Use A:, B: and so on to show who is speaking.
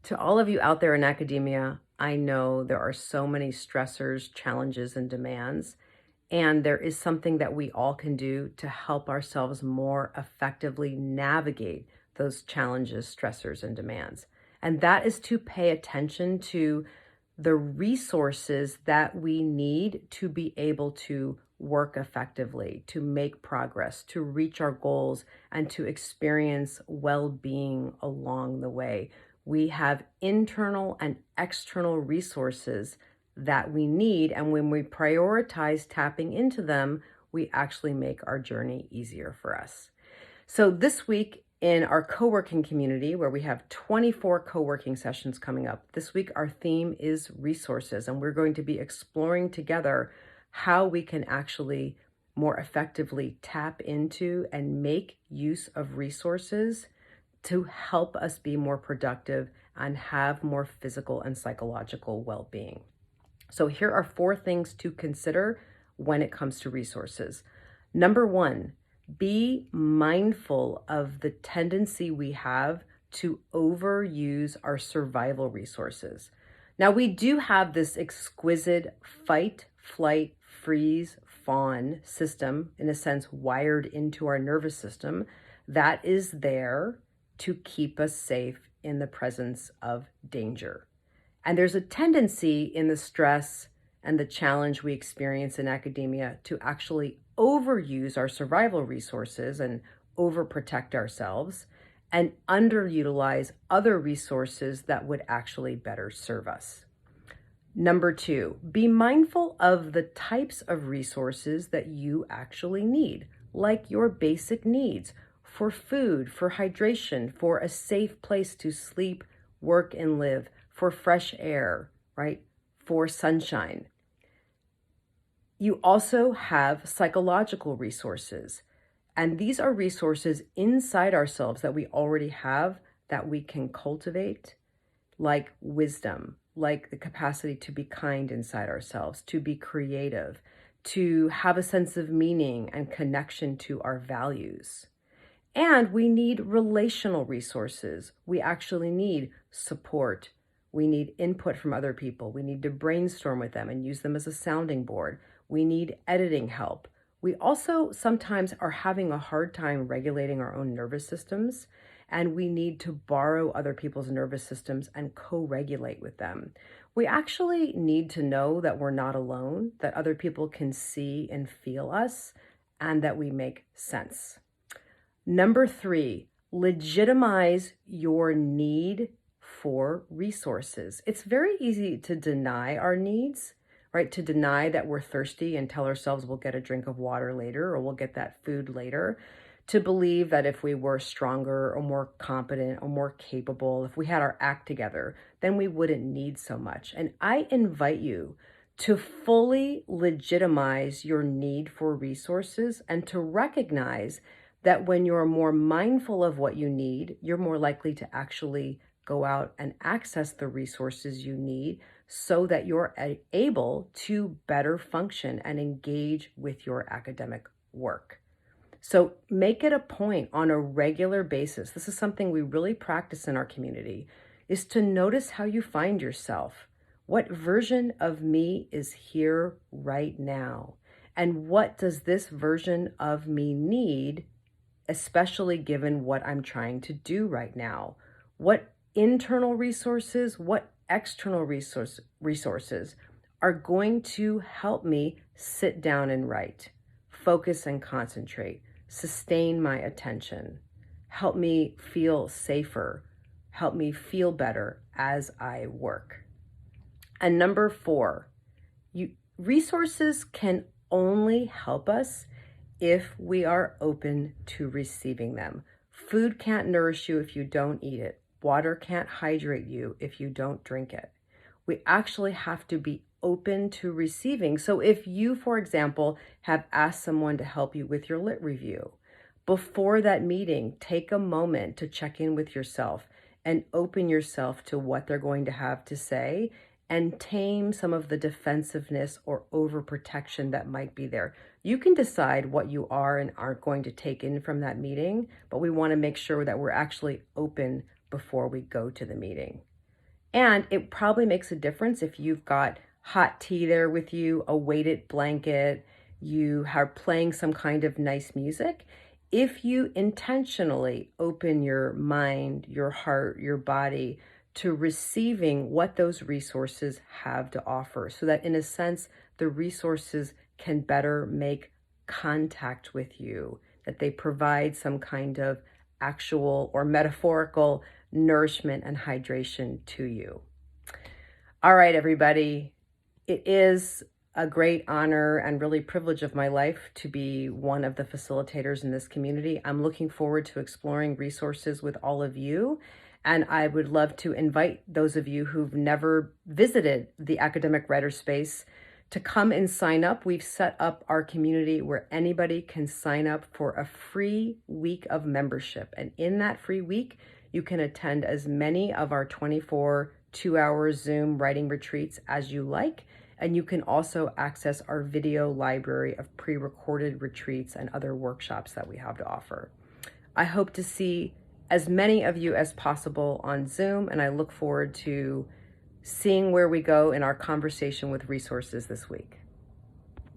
A: To all of you out there in academia, I know there are so many stressors, challenges, and demands, and there is something that we all can do to help ourselves more effectively navigate those challenges, stressors, and demands. And that is to pay attention to the resources that we need to be able to work effectively, to make progress, to reach our goals, and to experience well being along the way. We have internal and external resources that we need, and when we prioritize tapping into them, we actually make our journey easier for us. So this week in our co-working community, where we have 24 co-working sessions coming up, this week our theme is resources, and we're going to be exploring together how we can actually more effectively tap into and make use of resources to help us be more productive and have more physical and psychological well-being. So here are 4 things to consider when it comes to resources. Number 1, be mindful of the tendency we have to overuse our survival resources. Now, we do have this exquisite fight, flight, freeze, fawn system, in a sense, wired into our nervous system that is there to keep us safe in the presence of danger. And there's a tendency in the stress and the challenge we experience in academia to actually overuse our survival resources and overprotect ourselves and underutilize other resources that would actually better serve us. Number 2, be mindful of the types of resources that you actually need, like your basic needs for food, for hydration, for a safe place to sleep, work, and live, for fresh air, right? For sunshine. You also have psychological resources, and these are resources inside ourselves that we already have that we can cultivate, like wisdom, like the capacity to be kind inside ourselves, to be creative, to have a sense of meaning and connection to our values. And we need relational resources. We actually need support. We need input from other people. We need to brainstorm with them and use them as a sounding board. We need editing help. We also sometimes are having a hard time regulating our own nervous systems, and we need to borrow other people's nervous systems and co-regulate with them. We actually need to know that we're not alone, that other people can see and feel us, and that we make sense. Number 3, legitimize your need for resources. It's very easy to deny our needs, right? To deny that we're thirsty and tell ourselves we'll get a drink of water later or we'll get that food later. To believe that if we were stronger or more competent or more capable, if we had our act together, then we wouldn't need so much. And I invite you to fully legitimize your need for resources and to recognize that when you're more mindful of what you need, you're more likely to actually go out and access the resources you need so that you're able to better function and engage with your academic work. So make it a point on a regular basis. This is something we really practice in our community, is to notice how you find yourself. What version of me is here right now? And what does this version of me need, especially given what I'm trying to do right now? What internal resources, what external resources are going to help me sit down and write, focus and concentrate, sustain my attention, help me feel safer, help me feel better as I work. And number 4, resources can only help us if we are open to receiving them. Food can't nourish you if you don't eat it. Water can't hydrate you if you don't drink it. We actually have to be open to receiving. So if you, for example, have asked someone to help you with your lit review, before that meeting, take a moment to check in with yourself and open yourself to what they're going to have to say and tame some of the defensiveness or overprotection that might be there. You can decide what you are and aren't going to take in from that meeting, but we want to make sure that we're actually open before we go to the meeting. And it probably makes a difference if you've got hot tea there with you, a weighted blanket, you are playing some kind of nice music. If you intentionally open your mind, your heart, your body to receiving what those resources have to offer, so that in a sense, the resources can better make contact with you, that they provide some kind of actual or metaphorical nourishment and hydration to you. All right, everybody. It is a great honor and really privilege of my life to be one of the facilitators in this community. I'm looking forward to exploring resources with all of you. And I would love to invite those of you who've never visited the academic writer space to come and sign up. We've set up our community where anybody can sign up for a free week of membership. And in that free week, you can attend as many of our 24 2-hour Zoom writing retreats as you like. And you can also access our video library of pre-recorded retreats and other workshops that we have to offer. I hope to see as many of you as possible on Zoom, and I look forward to seeing where we go in our conversation with resources this week.